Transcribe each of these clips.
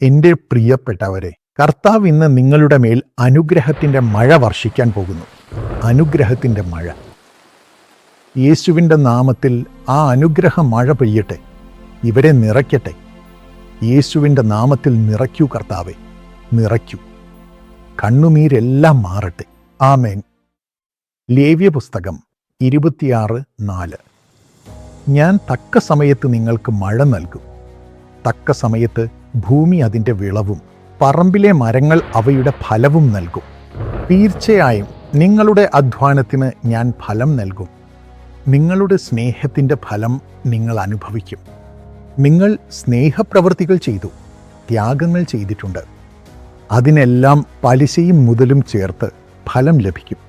എൻ്റെ പ്രിയപ്പെട്ടവരെ, കർത്താവ് ഇന്ന് നിങ്ങളുടെ മേൽ അനുഗ്രഹത്തിൻ്റെ മഴ വർഷിക്കാൻ പോകുന്നു. അനുഗ്രഹത്തിൻ്റെ മഴ. യേശുവിൻ്റെ നാമത്തിൽ ആ അനുഗ്രഹ മഴ പെയ്യട്ടെ, ഇവരെ നിറയ്ക്കട്ടെ. യേശുവിൻ്റെ നാമത്തിൽ നിറയ്ക്കൂ കർത്താവെ, നിറയ്ക്കൂ. കണ്ണുനീരെല്ലാം മാറട്ടെ. ആമേൻ. ലേവ്യ പുസ്തകം 26:4. ഞാൻ തക്ക സമയത്ത് നിങ്ങൾക്ക് മഴ നൽകും. തക്ക സമയത്ത് ഭൂമി അതിൻ്റെ വിളവും പറമ്പിലെ മരങ്ങൾ അവയുടെ ഫലവും നൽകും. തീർച്ചയായും നിങ്ങളുടെ അധ്വാനത്തിന് ഞാൻ ഫലം നൽകും. നിങ്ങളുടെ സ്നേഹത്തിൻ്റെ ഫലം നിങ്ങൾ അനുഭവിക്കും. നിങ്ങൾ സ്നേഹപ്രവൃത്തികൾ ചെയ്തു, ത്യാഗങ്ങൾ ചെയ്തിട്ടുണ്ട്. അതിനെല്ലാം പലിശയും മുതലും ചേർത്ത് ഫലം ലഭിക്കും.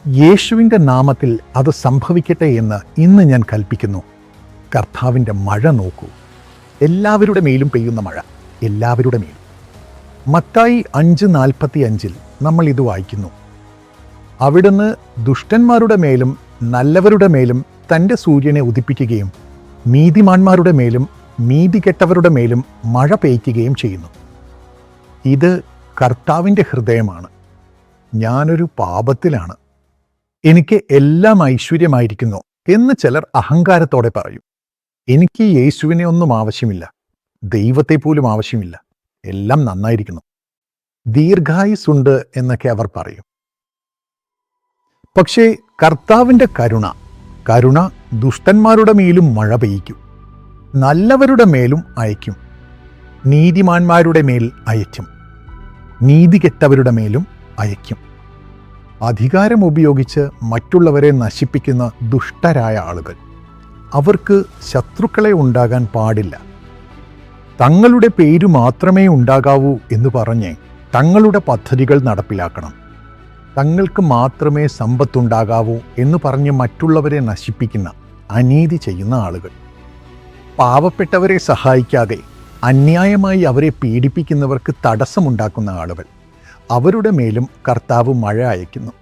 യേശുവിൻ്റെ നാമത്തിൽ അത് സംഭവിക്കട്ടെ എന്ന് ഇന്ന് ഞാൻ കൽപ്പിക്കുന്നു. കർത്താവിൻ്റെ മഴ നോക്കൂ. എല്ലാവരുടെ മേലും പെയ്യുന്ന മഴ, എല്ലാവരുടെ മേലും. മത്തായി 5:45 നമ്മൾ ഇത് വായിക്കുന്നു. അവിടുന്ന് ദുഷ്ടന്മാരുടെ മേലും നല്ലവരുടെ മേലും തൻ്റെ സൂര്യനെ ഉദിപ്പിക്കുകയും നീതിമാന്മാരുടെ മേലും നീതികെട്ടവരുടെ മേലും മഴ പെയ്യ്ക്കുകയും ചെയ്യുന്നു. ഇത് കർത്താവിൻ്റെ ഹൃദയമാണ്. ഞാനൊരു പാപത്തിലാണ്, എനിക്ക് എല്ലാം ഐശ്വര്യമായിരിക്കുന്നു എന്ന് ചിലർ അഹങ്കാരത്തോടെ പറയും. എനിക്ക് യേശുവിനെ ഒന്നും ആവശ്യമില്ല, ദൈവത്തെ പോലും ആവശ്യമില്ല, എല്ലാം നന്നായിരിക്കുന്നു, ദീർഘായുസ്സുണ്ട് എന്നൊക്കെ അവർ പറയും. പക്ഷേ കർത്താവിൻ്റെ കരുണ ദുഷ്ടന്മാരുടെ മേലും മഴ പെയ്യിക്കും, നല്ലവരുടെ മേലും അയക്കും, നീതിമാന്മാരുടെ മേൽ അയക്കും, നീതികെട്ടവരുടെ മേലും അയക്കും. അധികാരം ഉപയോഗിച്ച് മറ്റുള്ളവരെ നശിപ്പിക്കുന്ന ദുഷ്ടരായ ആളുകൾ, അവർക്ക് ശത്രുക്കളെ ഉണ്ടാകാൻ പാടില്ല. തങ്ങളുടെ പേര് മാത്രമേ ഉണ്ടാകാവൂ എന്ന് പറഞ്ഞ് തങ്ങളുടെ പദ്ധതികൾ നടപ്പിലാക്കണം. തങ്ങൾക്ക് മാത്രമേ സമ്പത്തുണ്ടാകാവൂ എന്ന് പറഞ്ഞ് മറ്റുള്ളവരെ നശിപ്പിക്കുന്ന, അനീതി ചെയ്യുന്ന ആളുകൾ, പാവപ്പെട്ടവരെ സഹായിക്കാതെ അന്യായമായി അവരെ പീഡിപ്പിക്കുന്നവർക്ക് തടസ്സമുണ്ടാക്കുന്ന ആളുകൾ, അവരുടെ മേലും കർത്താവ് മഴ അയക്കുന്നു.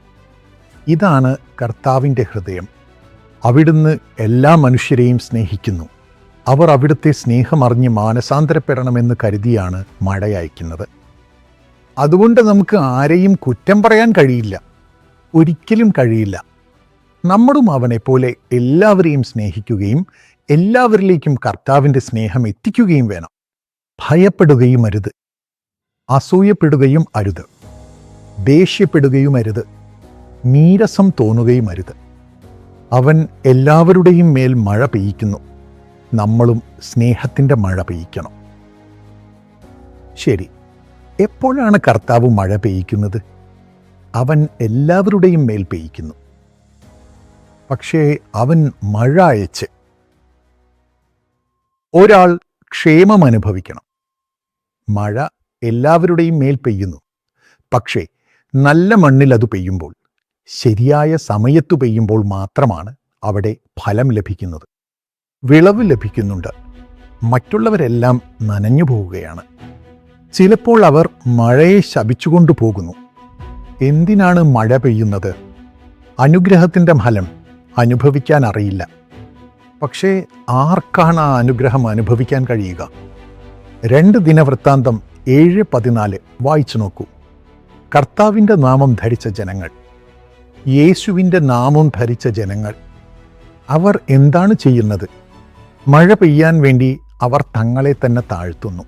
ഇതാണ് കർത്താവിൻ്റെ ഹൃദയം. അവിടുന്ന് എല്ലാ മനുഷ്യരെയും സ്നേഹിക്കുന്നു. അവർ അവിടുത്തെ സ്നേഹമറിഞ്ഞ് മാനസാന്തരപ്പെടണമെന്ന് കരുതിയാണ് മഴ അയക്കുന്നത്. അതുകൊണ്ട് നമുക്ക് ആരെയും കുറ്റം പറയാൻ കഴിയില്ല, ഒരിക്കലും കഴിയില്ല. നമ്മളും അവനെപ്പോലെ എല്ലാവരെയും സ്നേഹിക്കുകയും എല്ലാവരിലേക്കും കർത്താവിൻ്റെ സ്നേഹം എത്തിക്കുകയും വേണം. ഭയപ്പെടുകയും അരുത്, അസൂയപ്പെടുകയും അരുത്, ദേഷ്യപ്പെടുകയും അരുത്, നീരസം തോന്നുകയും അരുത്. അവൻ എല്ലാവരുടെയും മേൽ മഴ പെയ്യിക്കുന്നു. നമ്മളും സ്നേഹത്തിൻ്റെ മഴ പെയ്യിക്കണം. ശരി, എപ്പോഴാണ് കർത്താവ് മഴ പെയ്യിക്കുന്നത്? അവൻ എല്ലാവരുടെയും മേൽ പെയ്യിക്കുന്നു. പക്ഷേ അവൻ മഴ അയച്ച് ഒരാൾ ക്ഷേമം അനുഭവിക്കണം. മഴ എല്ലാവരുടെയും മേൽ പെയ്യുന്നു. പക്ഷേ നല്ല മണ്ണിൽ അത് പെയ്യുമ്പോൾ, ശരിയായ സമയത്തു പെയ്യുമ്പോൾ മാത്രമാണ് അവിടെ ഫലം ലഭിക്കുന്നത്, വിളവ് ലഭിക്കുന്നുണ്ട്. മറ്റുള്ളവരെല്ലാം നനഞ്ഞു പോവുകയാണ്. ചിലപ്പോൾ അവർ മഴയെ ശപിച്ചുകൊണ്ടു പോകുന്നു. എന്തിനാണ് മഴ പെയ്യുന്നത്? അനുഗ്രഹത്തിൻ്റെ ഫലം അനുഭവിക്കാൻ അറിയില്ല. പക്ഷേ ആർക്കാണ് ആ അനുഗ്രഹം അനുഭവിക്കാൻ കഴിയുക? 2 ദിനവൃത്താന്തം 7:14 വായിച്ചു നോക്കൂ. കർത്താവിൻ്റെ നാമം ധരിച്ച ജനങ്ങൾ, യേശുവിൻ്റെ നാമം ധരിച്ച ജനങ്ങൾ, അവർ എന്താണ് ചെയ്യുന്നത്? മഴ പെയ്യാൻ വേണ്ടി അവർ തങ്ങളെ തന്നെ താഴ്ത്തുന്നു.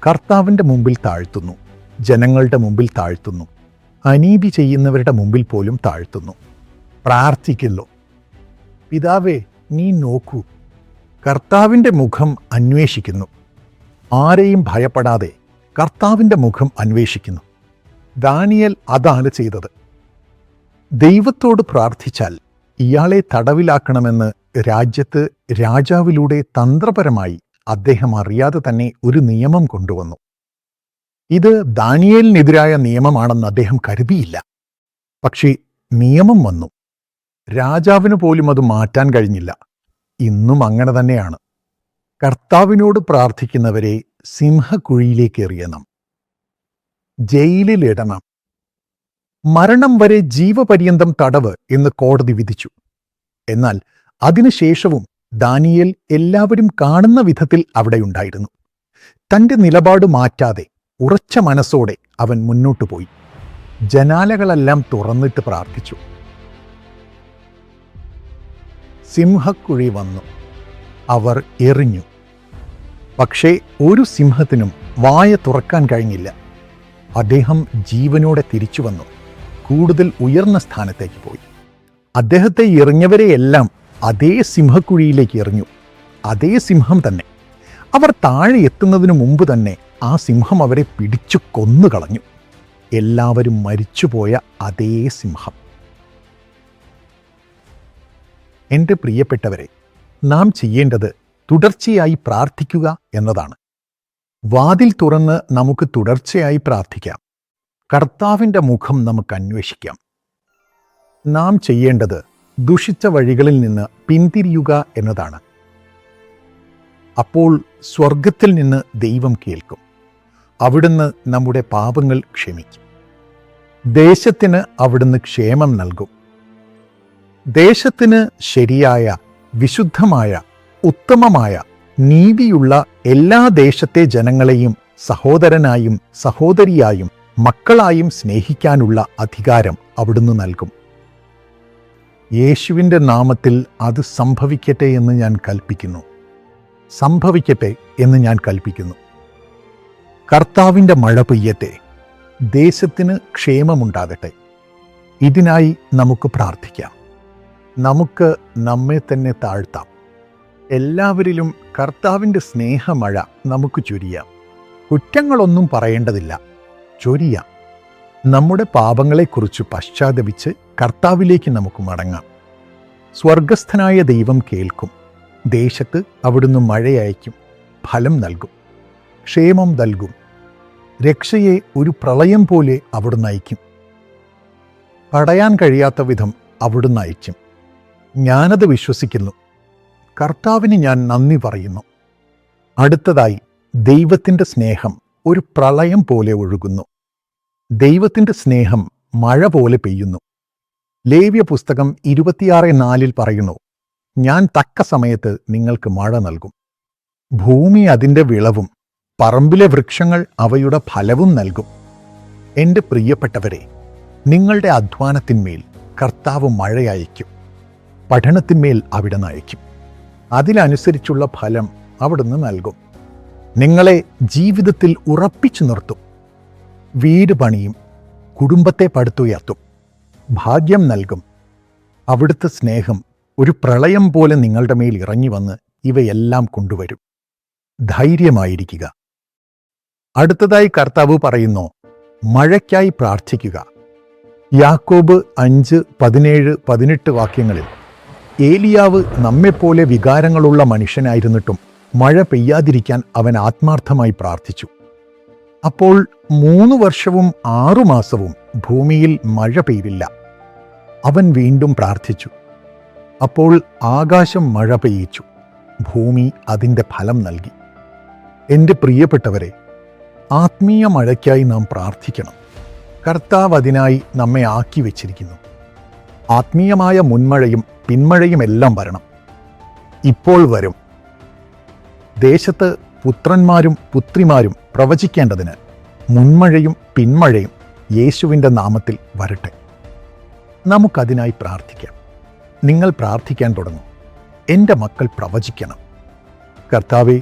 കർത്താവിൻ്റെ മുമ്പിൽ താഴ്ത്തുന്നു, ജനങ്ങളുടെ മുമ്പിൽ താഴ്ത്തുന്നു, അനീതി ചെയ്യുന്നവരുടെ മുമ്പിൽ പോലും താഴ്ത്തുന്നു. പ്രാർത്ഥിക്കുന്നു, പിതാവേ നീ നോക്കൂ. കർത്താവിൻ്റെ മുഖം അന്വേഷിക്കുന്നു. ആരെയും ഭയപ്പെടാതെ കർത്താവിൻ്റെ മുഖം അന്വേഷിക്കുന്നു. ദാനിയേൽ അതാണ് ചെയ്തത്. ദൈവത്തോട് പ്രാർത്ഥിച്ചാൽ ഇയാളെ തടവിലാക്കണമെന്ന് രാജ്യത്ത് രാജാവിലൂടെ തന്ത്രപരമായി അദ്ദേഹം അറിയാതെ തന്നെ ഒരു നിയമം കൊണ്ടുവന്നു. ഇത് ദാനിയേലിനെതിരായ നിയമമാണെന്ന് അദ്ദേഹം കരുതിയില്ല. പക്ഷേ നിയമം വന്നു. രാജാവിന് പോലും അത് മാറ്റാൻ കഴിഞ്ഞില്ല. ഇന്നും അങ്ങനെ തന്നെയാണ്. കർത്താവിനോട് പ്രാർത്ഥിക്കുന്നവരെ സിംഹക്കുഴിയിലേക്ക് എറിയണം, ജയിലിലിടണം, മരണം വരെ ജീവപര്യന്തം തടവ് എന്ന് കോടതി വിധിച്ചു. എന്നാൽ അതിനുശേഷവും ദാനിയേൽ എല്ലാവരും കാണുന്ന വിധത്തിൽ അവിടെയുണ്ടായിരുന്നു. തൻ്റെ നിലപാട് മാറ്റാതെ ഉറച്ച മനസ്സോടെ അവൻ മുന്നോട്ടു പോയി. ജനാലകളെല്ലാം തുറന്നിട്ട് പ്രാർത്ഥിച്ചു. സിംഹക്കുഴി വന്നു. അവർ എറിഞ്ഞു. പക്ഷേ ഒരു സിംഹത്തിനും വായ തുറക്കാൻ കഴിഞ്ഞില്ല. അദ്ദേഹം ജീവനോടെ തിരിച്ചു വന്നു. കൂടുതൽ ഉയർന്ന സ്ഥാനത്തേക്ക് പോയി. അദ്ദേഹത്തെ എറിഞ്ഞവരെയെല്ലാം അതേ സിംഹക്കുഴിയിലേക്ക് എറിഞ്ഞു. അതേ സിംഹം തന്നെ. അവർ താഴെ എത്തുന്നതിനു മുമ്പ് തന്നെ ആ സിംഹം അവരെ പിടിച്ചു കൊന്നുകളഞ്ഞു. എല്ലാവരും മരിച്ചുപോയ അതേ സിംഹം. എൻ്റെ പ്രിയപ്പെട്ടവരെ, നാം ചെയ്യേണ്ടത് തുടർച്ചയായി പ്രാർത്ഥിക്കുക എന്നതാണ്. വാതിൽ തുറന്ന് നമുക്ക് തുടർച്ചയായി പ്രാർത്ഥിക്കാം. കർത്താവിൻ്റെ മുഖം നമുക്ക് അന്വേഷിക്കാം. നാം ചെയ്യേണ്ടത് ദുഷിച്ച വഴികളിൽ നിന്ന് പിന്തിരിയുക എന്നതാണ്. അപ്പോൾ സ്വർഗത്തിൽ നിന്ന് ദൈവം കേൾക്കും. അവിടുന്ന് നമ്മുടെ പാപങ്ങൾ ക്ഷമിക്കും. ദേശത്തിന് അവിടുന്ന് ക്ഷേമം നൽകും. ദേശത്തിന് ശരിയായ, വിശുദ്ധമായ, ഉത്തമമായ, നീതിയുള്ള എല്ലാ ദേശത്തെ ജനങ്ങളെയും സഹോദരനായും സഹോദരിയായും മക്കളായും സ്നേഹിക്കാനുള്ള അധികാരം അവിടുന്ന് നൽകും. യേശുവിൻ്റെ നാമത്തിൽ അത് സംഭവിക്കട്ടെ എന്ന് ഞാൻ കൽപ്പിക്കുന്നു. സംഭവിക്കട്ടെ എന്ന് ഞാൻ കൽപ്പിക്കുന്നു. കർത്താവിൻ്റെ മഴ പെയ്യട്ടെ. ദേശത്തിന് ക്ഷേമമുണ്ടാകട്ടെ. ഇതിനായി നമുക്ക് പ്രാർത്ഥിക്കാം. നമുക്ക് നമ്മെ തന്നെ താഴ്ത്താം. എല്ലാവരിലും കർത്താവിൻ്റെ സ്നേഹമഴ നമുക്ക് ചൊരിയാം. കുറ്റങ്ങളൊന്നും പറയേണ്ടതില്ല, ചൊരിയാം. നമ്മുടെ പാപങ്ങളെക്കുറിച്ച് പശ്ചാത്തപിച്ച് കർത്താവിലേക്ക് നമുക്ക് മടങ്ങാം. സ്വർഗസ്ഥനായ ദൈവം കേൾക്കും. ദേശത്ത് അവിടുന്ന് മഴയയക്കും, ഫലം നൽകും, ക്ഷേമം നൽകും. രക്ഷയെ ഒരു പ്രളയം പോലെ അവിടുന്ന് അയക്കും. തടയാൻ കഴിയാത്ത വിധം അവിടുന്ന് അയക്കും. ഞാനത് വിശ്വസിക്കുന്നു. കർത്താവിന് ഞാൻ നന്ദി പറയുന്നു. അടുത്തതായി, ദൈവത്തിൻ്റെ സ്നേഹം ഒരു പ്രളയം പോലെ ഒഴുകുന്നു. ദൈവത്തിൻ്റെ സ്നേഹം മഴ പോലെ പെയ്യുന്നു. ലേവ്യ പുസ്തകം 26:4 പറയുന്നു, ഞാൻ തക്ക സമയത്ത് നിങ്ങൾക്ക് മഴ നൽകും. ഭൂമി അതിൻ്റെ വിളവും പറമ്പിലെ വൃക്ഷങ്ങൾ അവയുടെ ഫലവും നൽകും. എൻ്റെ പ്രിയപ്പെട്ടവരെ, നിങ്ങളുടെ അധ്വാനത്തിന്മേൽ കർത്താവ് മഴയയക്കും. പഠനത്തിന്മേൽ അവിടുന്ന് അയക്കും. അതിനനുസരിച്ചുള്ള ഫലം അവിടുന്ന് നൽകും. നിങ്ങളെ ജീവിതത്തിൽ ഉറപ്പിച്ചു നിർത്തും. വീട് പണിയും, കുടുംബത്തെ പടുത്തുയർത്തും, ഭാഗ്യം നൽകും. അവിടുത്തെ സ്നേഹം ഒരു പ്രളയം പോലെ നിങ്ങളുടെ മേൽ ഇറങ്ങി വന്ന് ഇവയെല്ലാം കൊണ്ടുവരും. ധൈര്യമായിരിക്കുക. അടുത്തതായി കർത്താവ് പറയുന്നു, മഴയ്ക്കായി പ്രാർത്ഥിക്കുക. യാക്കോബ് 5:17-18 വാക്യങ്ങളിൽ, ഏലിയാവ് നമ്മെപ്പോലെ വികാരങ്ങളുള്ള മനുഷ്യനായിരുന്നിട്ടും മഴ പെയ്യാതിരിക്കാൻ അവൻ ആത്മാർത്ഥമായി പ്രാർത്ഥിച്ചു. അപ്പോൾ 3 വർഷവും 6 മാസവും ഭൂമിയിൽ മഴ പെയ്തില്ല. അവൻ വീണ്ടും പ്രാർത്ഥിച്ചു. അപ്പോൾ ആകാശം മഴ പെയ്യിച്ചു. ഭൂമി അതിൻ്റെ ഫലം നൽകി. എൻ്റെ പ്രിയപ്പെട്ടവരെ, ആത്മീയ മഴയ്ക്കായി നാം പ്രാർത്ഥിക്കണം. കർത്താവ് അതിനായി നമ്മെ ആക്കി വച്ചിരിക്കുന്നു. ആത്മീയമായ മുൻമഴയും പിന്മഴയുമെല്ലാം വരണം. ഇപ്പോൾ വരും. ദേശത്ത് പുത്രന്മാരും പുത്രിമാരും പ്രവചിക്കേണ്ടതിന് മുൻമഴയും പിന്മഴയും യേശുവിൻ്റെ നാമത്തിൽ വരട്ടെ. നമുക്കതിനായി പ്രാർത്ഥിക്കാം. നിങ്ങൾ പ്രാർത്ഥിക്കാൻ തുടങ്ങും. എൻ്റെ മക്കൾ പ്രവചിക്കണം. കർത്താവെ,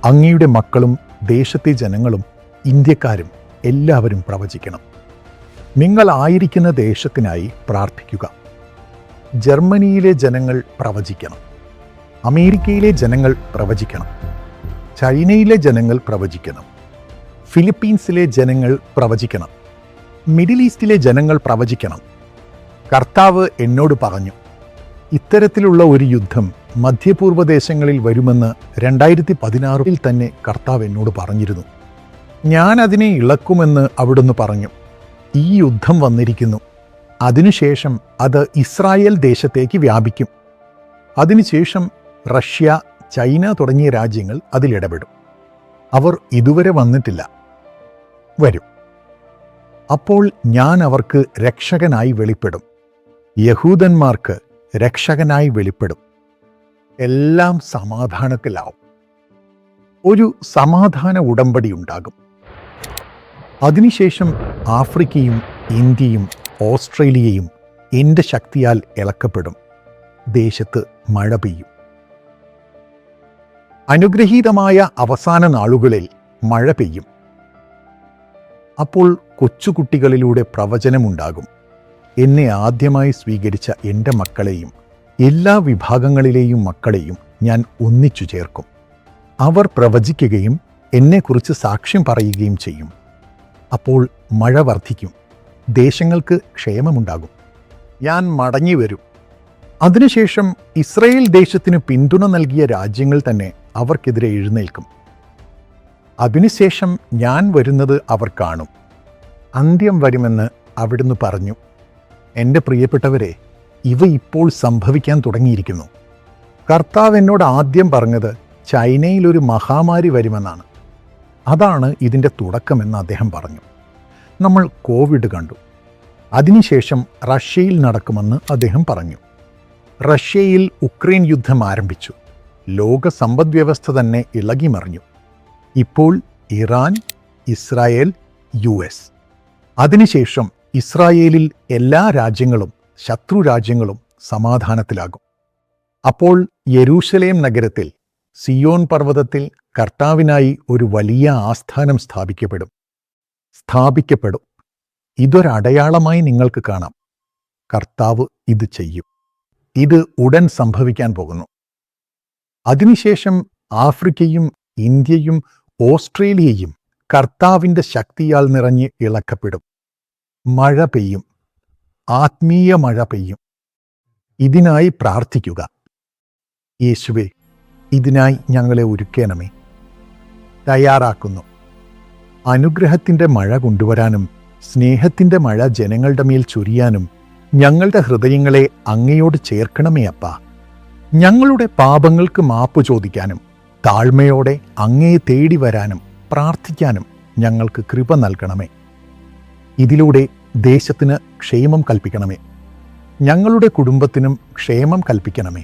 അങ്ങയുടെ മക്കളും ദേശത്തെ ജനങ്ങളും ഇന്ത്യക്കാരും എല്ലാവരും പ്രവചിക്കണം. നിങ്ങളായിരിക്കുന്ന ദേശത്തിനായി പ്രാർത്ഥിക്കുക. ജർമ്മനിയിലെ ജനങ്ങൾ പ്രവചിക്കണം. അമേരിക്കയിലെ ജനങ്ങൾ പ്രവചിക്കണം. ചൈനയിലെ ജനങ്ങൾ പ്രവചിക്കണം. ഫിലിപ്പീൻസിലെ ജനങ്ങൾ പ്രവചിക്കണം. മിഡിൽ ഈസ്റ്റിലെ ജനങ്ങൾ പ്രവചിക്കണം. കർത്താവ് എന്നോട് പറഞ്ഞു, ഇത്തരത്തിലുള്ള ഒരു യുദ്ധം മധ്യപൂർവ്വ ദേശങ്ങളിൽ വരുമെന്ന് 2016 തന്നെ കർത്താവ് എന്നോട് പറഞ്ഞിരുന്നു. ഞാൻ അതിനെ ഇളക്കുമെന്ന് അവിടുന്ന് പറഞ്ഞു. ഈ യുദ്ധം വന്നിരിക്കുന്നു. അതിനുശേഷം അത് ഇസ്രായേൽ ദേശത്തേക്ക് വ്യാപിക്കും. അതിനുശേഷം റഷ്യ, ചൈന തുടങ്ങിയ രാജ്യങ്ങൾ അതിലിടപെടും. അവർ ഇതുവരെ വന്നിട്ടില്ല, വരും. അപ്പോൾ ഞാൻ അവർക്ക് രക്ഷകനായി വെളിപ്പെടും. യഹൂദന്മാർക്ക് രക്ഷകനായി വെളിപ്പെടും. എല്ലാം സമാധാനത്തിലാവും. ഒരു സമാധാന ഉടമ്പടി ഉണ്ടാകും. അതിനുശേഷം ആഫ്രിക്കയും ഇന്ത്യയും ഓസ്ട്രേലിയയും എൻ്റെ ശക്തിയാൽ ഇളക്കപ്പെടും. ദേശത്ത് മഴ പെയ്യും. അനുഗ്രഹീതമായ അവസാന നാളുകളിൽ മഴ പെയ്യും. അപ്പോൾ കൊച്ചുകുട്ടികളിലൂടെ പ്രവചനമുണ്ടാകും. എന്നെ ആദ്യമായി സ്വീകരിച്ച എൻ്റെ മക്കളെയും എല്ലാ വിഭാഗങ്ങളിലെയും മക്കളെയും ഞാൻ ഒന്നിച്ചു ചേർക്കും. അവർ പ്രവചിക്കുകയും എന്നെക്കുറിച്ച് സാക്ഷ്യം പറയുകയും ചെയ്യും. അപ്പോൾ മഴ വർദ്ധിക്കും. ദേശങ്ങൾക്ക് ക്ഷേമമുണ്ടാകും. ഞാൻ മടങ്ങി വരും. അതിനുശേഷം ഇസ്രയേൽ ദേശത്തിന് പിന്തുണ നൽകിയ രാജ്യങ്ങൾ തന്നെ അവർക്കെതിരെ എഴുന്നേൽക്കും. അതിനുശേഷം ഞാൻ വരുന്നത് അവർ കാണും. അന്ത്യം വരുമെന്ന് അവിടുന്ന് പറഞ്ഞു. എൻ്റെ പ്രിയപ്പെട്ടവരെ, ഇവ ഇപ്പോൾ സംഭവിക്കാൻ തുടങ്ങിയിരിക്കുന്നു. കർത്താവ് എന്നോട് ആദ്യം പറഞ്ഞത് ചൈനയിൽ ഒരു മഹാമാരി വരുമെന്നാണ്. അതാണ് ഇതിൻ്റെ തുടക്കമെന്ന് അദ്ദേഹം പറഞ്ഞു. നമ്മൾ കോവിഡ് കണ്ടു. അതിനുശേഷം റഷ്യയിൽ നടക്കുമെന്ന് അദ്ദേഹം പറഞ്ഞു. റഷ്യയിൽ ഉക്രൈൻ യുദ്ധം ആരംഭിച്ചു. ലോക സമ്പദ്വ്യവസ്ഥ തന്നെ ഇളകിമറിഞ്ഞു. ഇപ്പോൾ ഇറാൻ, ഇസ്രായേൽ, US. അതിനുശേഷം ഇസ്രായേലിൽ എല്ലാ രാജ്യങ്ങളും ശത്രു രാജ്യങ്ങളും സമാധാനത്തിലാകും. അപ്പോൾ യെരൂശലേം നഗരത്തിൽ സിയോൻ പർവ്വതത്തിൽ കർത്താവിനായി ഒരു വലിയ ആസ്ഥാനം സ്ഥാപിക്കപ്പെടും. ഇതൊരടയാളമായി നിങ്ങൾക്ക് കാണാം. കർത്താവ് ഇത് ചെയ്യും. ഇത് ഉടൻ സംഭവിക്കാൻ പോകുന്നു. അതിനുശേഷം ആഫ്രിക്കയും ഇന്ത്യയും ഓസ്ട്രേലിയയും കർത്താവിൻ്റെ ശക്തിയാൽ നിറഞ്ഞ് ഇളക്കപ്പെടും. മഴ പെയ്യും. ആത്മീയ മഴ പെയ്യും. ഇതിനായി പ്രാർത്ഥിക്കുക. യേശുവേ, ഇതിനായി ഞങ്ങളെ ഒരുക്കണമേ. തയ്യാറാക്കുന്നു. അനുഗ്രഹത്തിൻ്റെ മഴ കൊണ്ടുവരാനും സ്നേഹത്തിൻ്റെ മഴ ജനങ്ങളുടെ മേൽ ചൊരിയാനും ഞങ്ങളുടെ ഹൃദയങ്ങളെ അങ്ങയോട് ചേർക്കണമേ അപ്പാ. ഞങ്ങളുടെ പാപങ്ങൾക്ക് മാപ്പ് ചോദിക്കാനും താഴ്മയോടെ അങ്ങയെ തേടി വരാനും പ്രാർത്ഥിക്കാനും ഞങ്ങൾക്ക് കൃപ നൽകണമേ. ഇതിലൂടെ ദേശത്തിന് ക്ഷേമം കൽപ്പിക്കണമേ. ഞങ്ങളുടെ കുടുംബത്തിനും ക്ഷേമം കൽപ്പിക്കണമേ.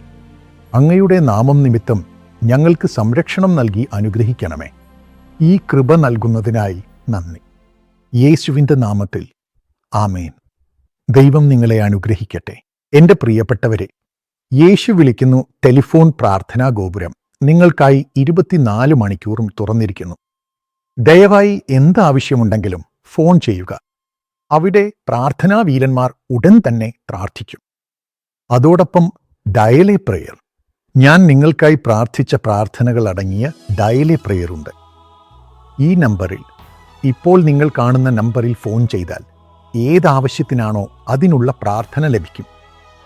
അങ്ങയുടെ നാമം നിമിത്തം ഞങ്ങൾക്ക് സംരക്ഷണം നൽകി അനുഗ്രഹിക്കണമേ. ഈ കൃപ നൽകുന്നതിനായി നന്ദി. യേശുവിൻ്റെ നാമത്തിൽ ആമേൻ. ദൈവം നിങ്ങളെ അനുഗ്രഹിക്കട്ടെ. എൻ്റെ പ്രിയപ്പെട്ടവരെ, യേശു വിളിക്കുന്നു ടെലിഫോൺ പ്രാർത്ഥനാ ഗോപുരം നിങ്ങൾക്കായി 24 മണിക്കൂറും തുറന്നിരിക്കുന്നു. ദയവായി എന്താവശ്യമുണ്ടെങ്കിലും ഫോൺ ചെയ്യുക. അവിടെ പ്രാർത്ഥനാ വീരന്മാർ ഉടൻ തന്നെ പ്രാർത്ഥിക്കും. അതോടൊപ്പം ഡയൽ എ പ്രേയർ, ഞാൻ നിങ്ങൾക്കായി പ്രാർത്ഥിച്ച പ്രാർത്ഥനകൾ അടങ്ങിയ ഡയൽ എ പ്രേയർ ഉണ്ട്. ഈ നമ്പറിൽ, ഇപ്പോൾ നിങ്ങൾ കാണുന്ന നമ്പറിൽ ഫോൺ ചെയ്താൽ ഏതാവശ്യത്തിനാണോ അതിനുള്ള പ്രാർത്ഥന ലഭിക്കും.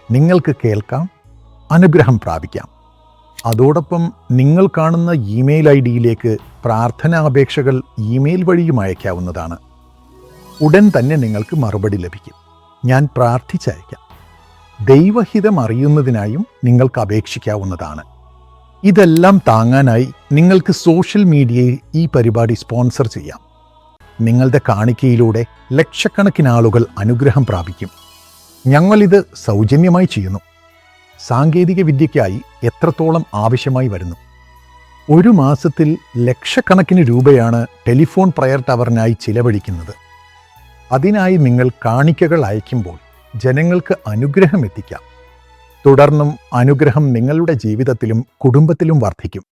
നിങ്ങൾക്ക് കേൾക്കാം, അനുഗ്രഹം പ്രാപിക്കാം. അതോടൊപ്പം നിങ്ങൾ കാണുന്ന ഇമെയിൽ ID-യിലേക്ക് പ്രാർത്ഥനാപേക്ഷകൾ ഇമെയിൽ വഴിയും അയക്കാവുന്നതാണ്. ഉടൻ തന്നെ നിങ്ങൾക്ക് മറുപടി ലഭിക്കും. ഞാൻ പ്രാർത്ഥിച്ചയക്കാം. ദൈവഹിതം അറിയുന്നതിനായും നിങ്ങൾക്ക് അപേക്ഷിക്കാവുന്നതാണ്. ഇതെല്ലാം താങ്ങാനായി നിങ്ങൾക്ക് സോഷ്യൽ മീഡിയയിൽ ഈ പരിപാടി സ്പോൺസർ ചെയ്യാം. നിങ്ങളുടെ കാണിക്കയിലൂടെ ലക്ഷക്കണക്കിന് ആളുകൾ അനുഗ്രഹം പ്രാപിക്കും. ഞങ്ങളിത് സൗജന്യമായി ചെയ്യുന്നു. സാങ്കേതിക വിദ്യയ്ക്കായി എത്രത്തോളം ആവശ്യമായി വരുന്നു. ഒരു മാസത്തിൽ ലക്ഷക്കണക്കിന് രൂപയാണ് ടെലിഫോൺ പ്രയർ ടവറിനായി ചിലവഴിക്കുന്നത്. അതിനായി നിങ്ങൾ കാണിക്കകൾ അയക്കുമ്പോൾ ജനങ്ങൾക്ക് അനുഗ്രഹം എത്തിക്കാം. തുടർന്നും അനുഗ്രഹം നിങ്ങളുടെ ജീവിതത്തിലും കുടുംബത്തിലും വർദ്ധിക്കും.